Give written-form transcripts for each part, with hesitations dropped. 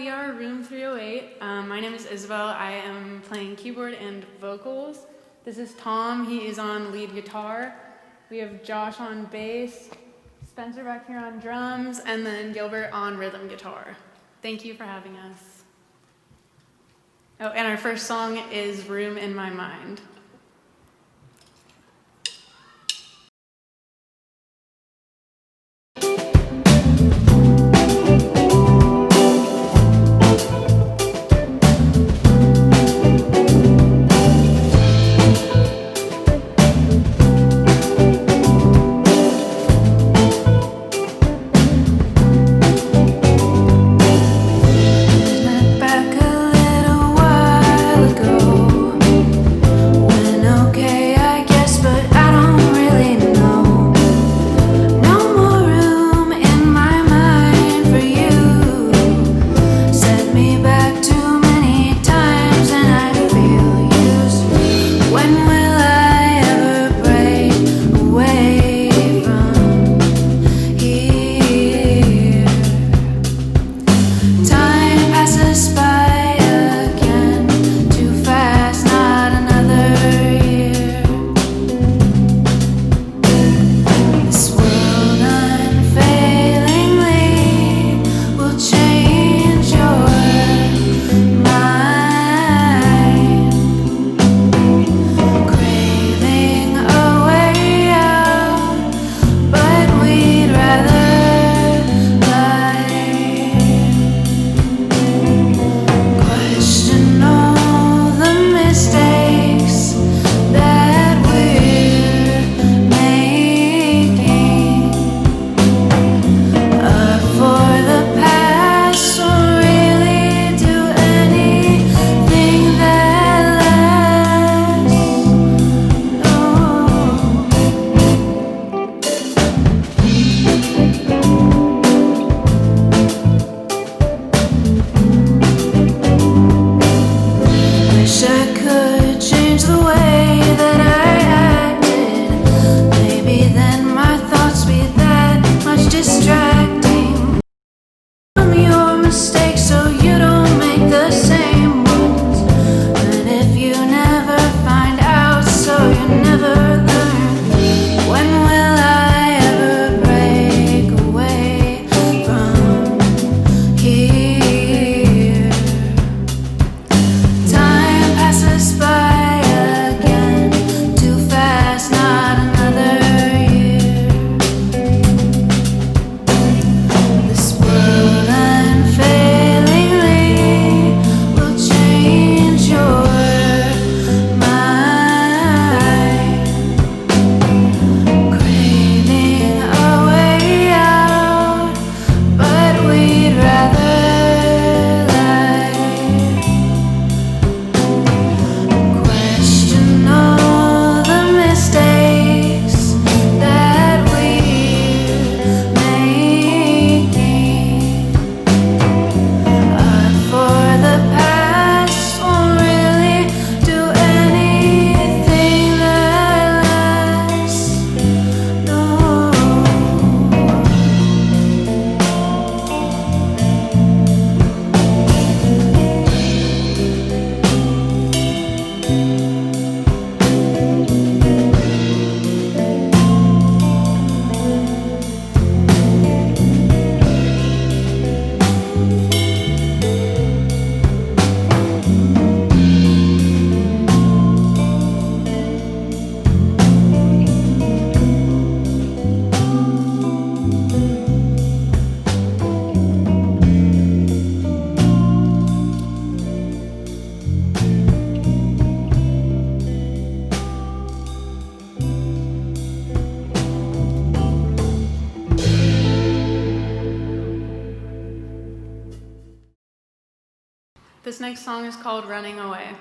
we are Room 308. My name is Isabel. I am playing keyboard and vocals. This is Tom. He is on lead guitar. We have Josh on bass, Spencer back here on drums, and then Gilbert on rhythm guitar. Thank you for having us. Oh, and our first song is Room in My Mind. This next song is called Running Away.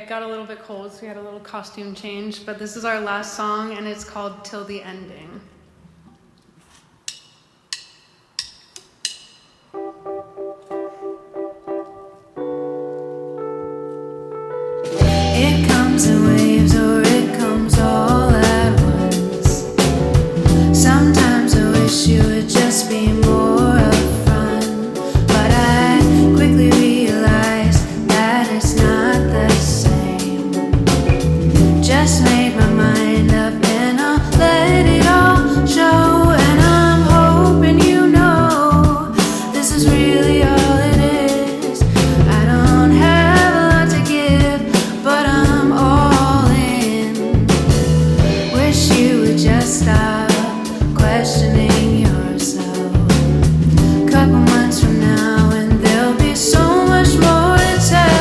it got a little bit cold, so we had a little costume change. But this is our last song, and it's called Till the Ending. It comes in waves or it comes all at once. Sometimes I wish you would just be more upfront, but I quickly realized that it's not the same. Just made my mind up and I'll let it all show, and I'm hoping you know this is really all it is. I don't have a lot to give, but I'm all in. Wish you would just stop questioning yourself. Couple months from now and there'll be so much more to tell.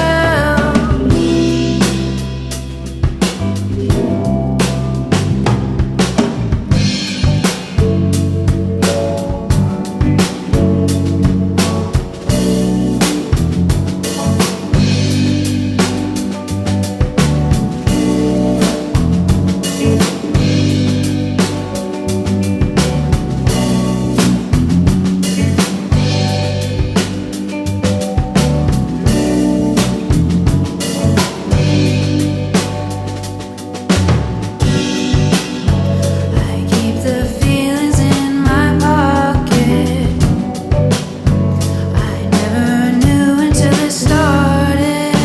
I keep the feelings in my pocket. I never knew until it started.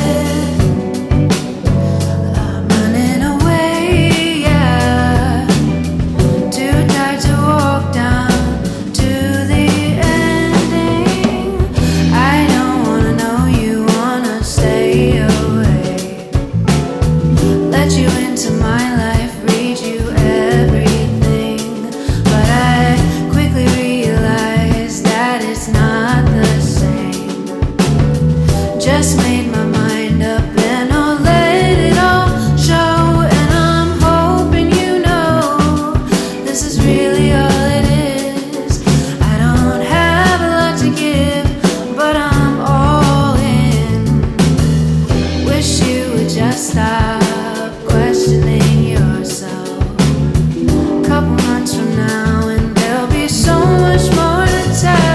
I'm running away, yeah. Too tired to walk down to the ending. I don't wanna know you wanna stay away. Let you into my life, read you everything, but I quickly realized that it's not the same. Just made my mind up and I'll let it all show, and I'm hoping you know this is really all it is. I don't have a lot to give, but I'm all in. Wish you would just stop questioning yourself. Couple months from now and there'll be so much more to tell.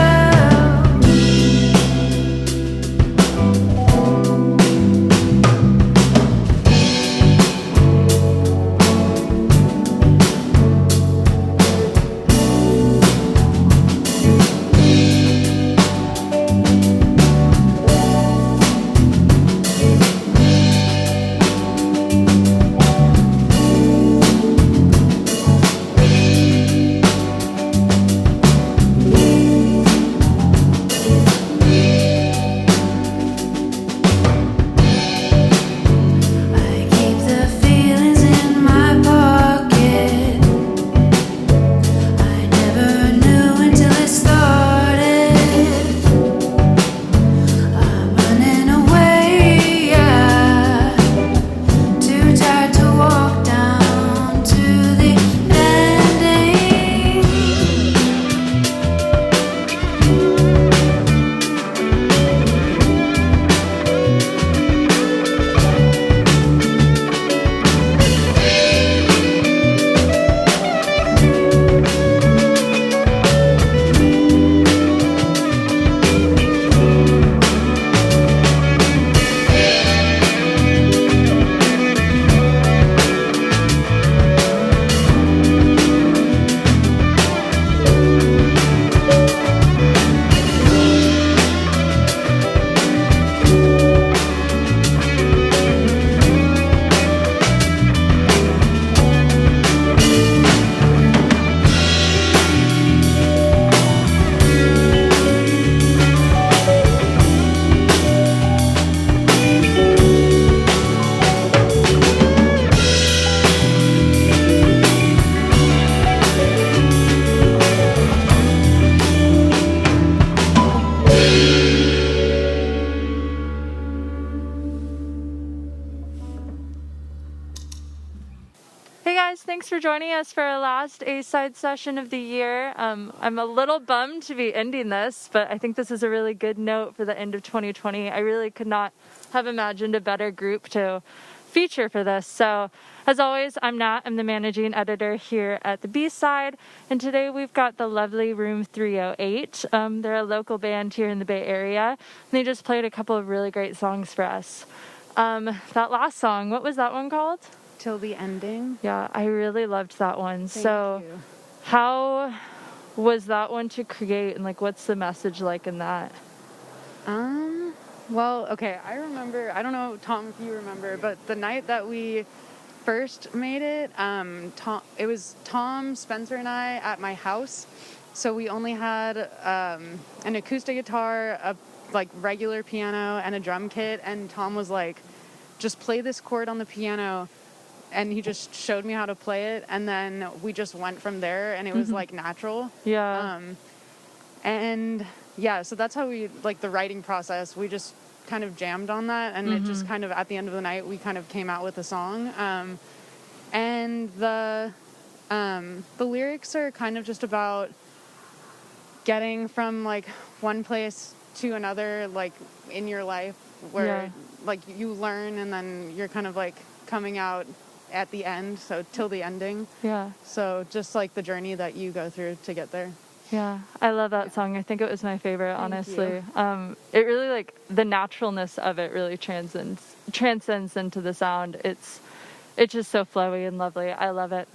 I keep the feelings in my pocket. I never knew until it started. I'm running away, yeah. Too tired to walk down to the ending. Hey guys, thanks for joining us for our last A-side session of the year. I'm a little bummed to be ending this, but I think this is a really good note for the end of 2020. I really could not have imagined a better group to feature for this. So as always, I'm Nat. I'm the managing editor here at the B-Side, and today we've got the lovely Room 308. They're a local band here in the Bay Area, and they just played a couple of really great songs for us. That last song, what was that one called? Till the Ending. Yeah, I really loved that one. Thank So you. how was that one to create, and like what's the message like in that? Well, okay, I remember, I don't know, Tom, if you remember, but the night that we first made it, it was Tom, Spencer, and I at my house. So we only had an acoustic guitar, a like regular piano, and a drum kit. And Tom was like, just play this chord on the piano. And he just showed me how to play it. And then we just went from there, and it was like natural. Yeah. And yeah, so that's how we, like the writing process, we just kind of jammed on that, and it just kind of, at the end of the night, we kind of came out with a song. And the lyrics are kind of just about getting from like one place to another, like in your life, where like you learn, and then you're kind of like coming out at the end, so till the ending. Yeah. So just like the journey that you go through to get there. Yeah, I love that song. I think it was my favorite, Thank honestly. you. It really, like, the naturalness of it really transcends into the sound. It's just so flowy and lovely. I love it.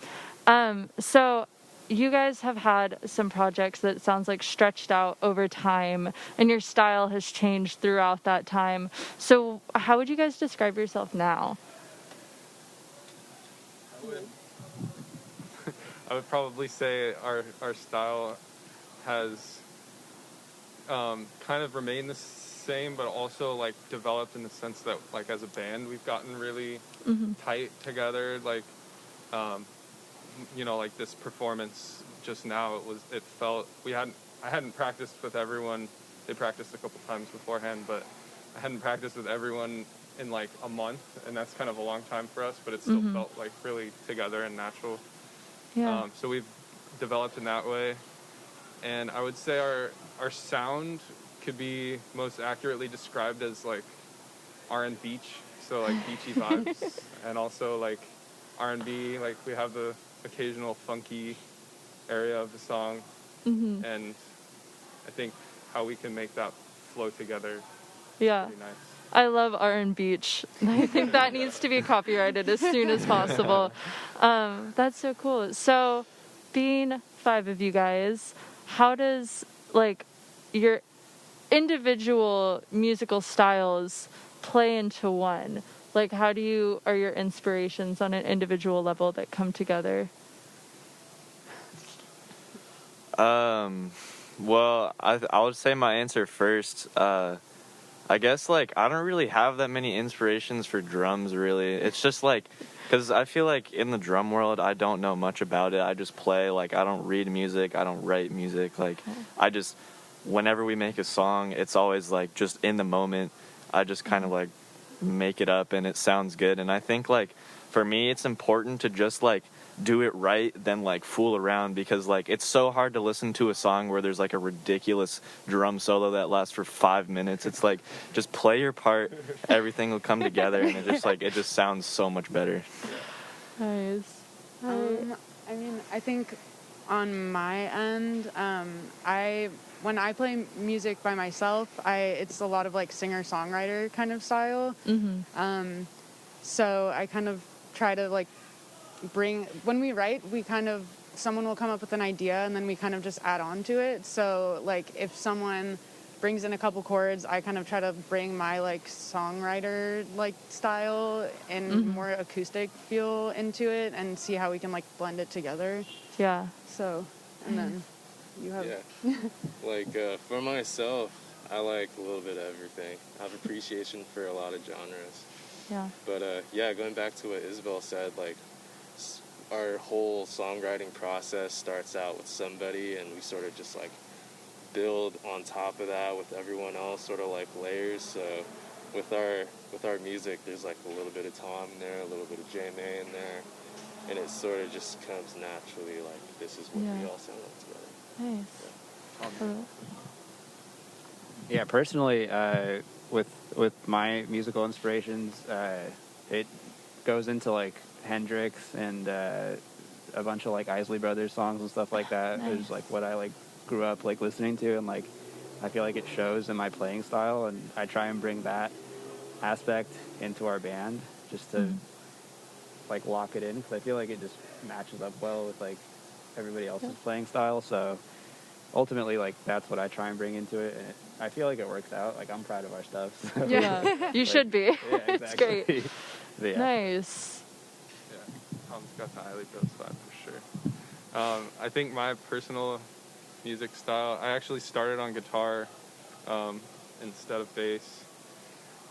So you guys have had some projects that sounds like stretched out over time, and your style has changed throughout that time. So how would you guys describe yourself now? I would probably say our style has kind of remained the same, but also like developed in the sense that like as a band we've gotten really tight together. Like you know, like this performance just now, I hadn't practiced with everyone. They practiced a couple times beforehand, but I hadn't practiced with everyone in like a month, and that's kind of a long time for us, but it still felt like really together and natural. Yeah. So we've developed in that way. And I would say our sound could be most accurately described as like R&B, so like beachy vibes, and also like R&B, like we have the occasional funky area of the song, and I think how we can make that flow together is pretty nice. I love R&B. I think that needs to be copyrighted as soon as possible. That's so cool. So being 5 of you guys, how does like your individual musical styles play into one? Like how are your inspirations on an individual level that come together? Well, I would say my answer first. I guess, like, I don't really have that many inspirations for drums, really. It's just, like, because I feel like in the drum world, I don't know much about it. I just play, like, I don't read music, I don't write music. Like, I just, whenever we make a song, it's always, like, just in the moment. I just kind of, like, make it up, and it sounds good. And I think, like, for me, it's important to just, like, do it right than like fool around, because like it's so hard to listen to a song where there's like a ridiculous drum solo that lasts for 5 minutes. It's like, just play your part, everything will come together, and it just sounds so much better. Nice. I mean, I think on my end, when I play music by myself, it's a lot of like singer-songwriter kind of style. So I kind of try to like when we write, someone will come up with an idea, and then we kind of just add on to it. So like if someone brings in a couple chords, I kind of try to bring my like songwriter like style and more acoustic feel into it, and see how we can like blend it together. Yeah. So, and then you have... Yeah. Like for myself, I like a little bit of everything. I have appreciation for a lot of genres. Yeah. But going back to what Isabel said, like our whole songwriting process starts out with somebody, and we sort of just like build on top of that with everyone else, sort of like layers. So with our music, there's like a little bit of Tom in there, a little bit of J-May in there, and it sort of just comes naturally, like this is what we all sound like together. Nice. Yeah, personally, with my musical inspirations, goes into like Hendrix and a bunch of like Isley Brothers songs and stuff like that. Nice. Is like what I like grew up like listening to, and like I feel like it shows in my playing style, and I try and bring that aspect into our band just to like lock it in, because I feel like it just matches up well with like everybody else's playing style. So ultimately, like that's what I try and bring into it, and I feel like it works out. Like I'm proud of our stuff. So. Yeah, you should be. Yeah, exactly. It's great. But yeah. Nice. Yeah, Tom's got the highly built side for sure. I think my personal music style, I actually started on guitar instead of bass,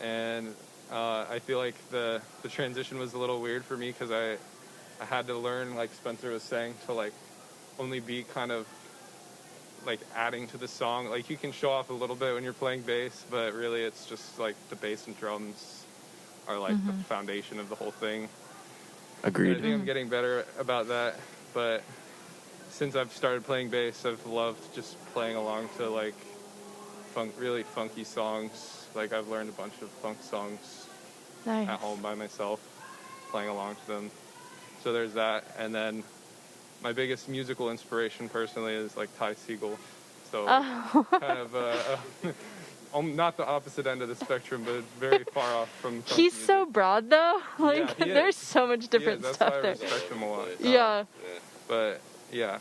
and I feel like the transition was a little weird for me because I had to learn, like Spencer was saying, to like only be kind of like adding to the song. Like you can show off a little bit when you're playing bass, but really it's just like the bass and drums are like the foundation of the whole thing. Agreed. And I think I'm getting better about that, but since I've started playing bass, I've loved just playing along to like really funky songs. Like I've learned a bunch of funk songs Nice. at home by myself, playing along to them. So there's that, and then my biggest musical inspiration personally is like Ty Segall. So kind of not the opposite end of the spectrum, but very far off from funk He's music. so broad though. Like Yeah, he is. there's so much different That's stuff why I there. respect him a lot. Yeah. But yeah,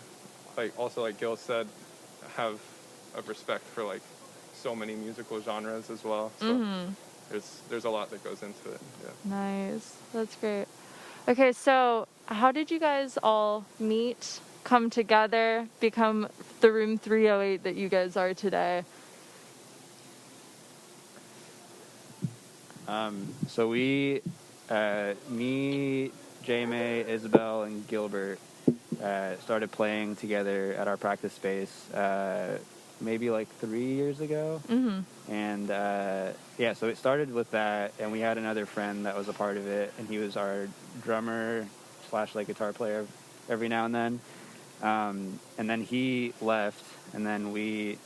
like also like Gil said, have a respect for like so many musical genres as well. So there's a lot that goes into it. Yeah. Nice. That's great. Okay, so how did you guys all meet, come together, become the Room 308 that you guys are today? So we, me, J-May, Isabel, and Gilbert started playing together at our practice space maybe like 3 years ago. And yeah, so it started with that, and we had another friend that was a part of it, and he was our drummer / like guitar player every now and then. And then he left, and then we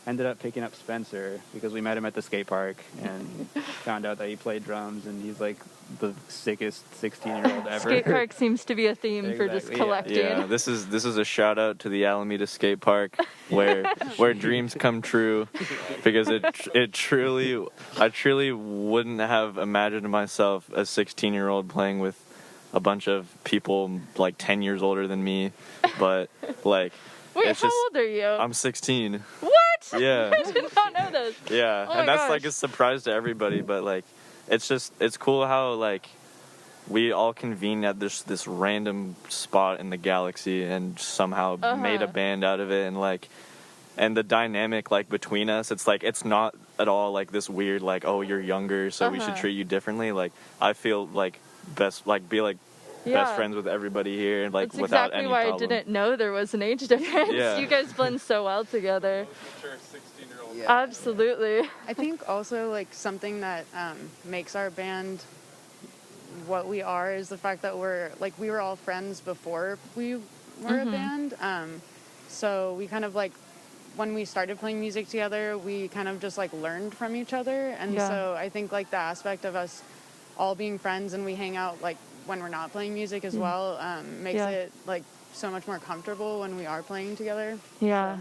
ended up picking up Spencer because we met him at the skate park and found out that he played drums, and he's like the sickest 16-year-old ever. Skate park seems to be a theme for just Exactly, yeah. collecting. Yeah, this is a shout out to the Alameda Skate Park where dreams come true, because I truly wouldn't have imagined myself a 16-year-old playing with a bunch of people like 10 years older than me, but like Wait, it's how just, old are you? I'm 16. What? Yeah. I did not know this. Yeah, Oh my and that's gosh. like a surprise to everybody, but like it's cool how like we all convened at this random spot in the galaxy and somehow made a band out of it, and like and the dynamic like between us, it's like it's not at all like this weird like, oh, you're younger so we should treat you differently. Like I feel like best friends with everybody here, like That's without exactly any why problem. I didn't know there was an age difference. Yeah. You guys blend so well together. Future 16-year-old. Yeah. Absolutely. I think also like something that makes our band what we are is the fact that we were all friends before we were a band. So we kind of like, when we started playing music together, we kind of just like learned from each other. And so I think like the aspect of us all being friends and we hang out like when we're not playing music as well makes it like so much more comfortable when we are playing together. Yeah.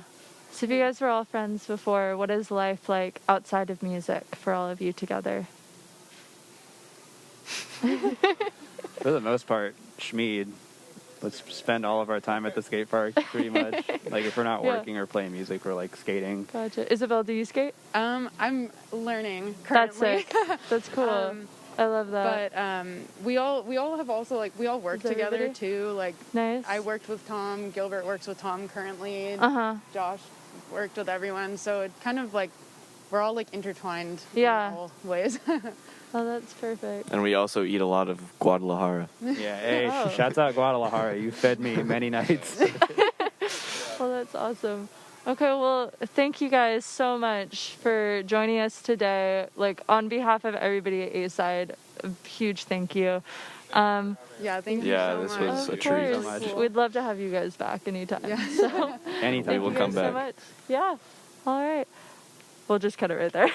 So if you guys were all friends before, what is life like outside of music for all of you together? For the most part, Schmied. Let's spend all of our time at the skate park, pretty much. Like, if we're not working or playing music, we're, like, skating. Gotcha. Isabel, do you skate? I'm learning That's currently. sick. That's cool. I love that. But we all have also like we all work Is together everybody? too. Like Nice. I worked with Tom, Gilbert works with Tom currently. Uh-huh. Josh worked with everyone, so it kind of like we're all like intertwined Yeah. in all ways. Oh, that's perfect. And we also eat a lot of Guadalajara. Yeah, hey, Oh. shouts out Guadalajara. You fed me many nights. Well, that's awesome. Okay, well, thank you guys so much for joining us today. Like, on behalf of everybody at A-Side, a huge thank you. Yeah, thank you Yeah, so this much. was a Of treat. course. so much. We'd love to have you guys back anytime. Yeah. So, Anytime. thank will you come guys so back. much. Yeah. All right. We'll just cut it right there.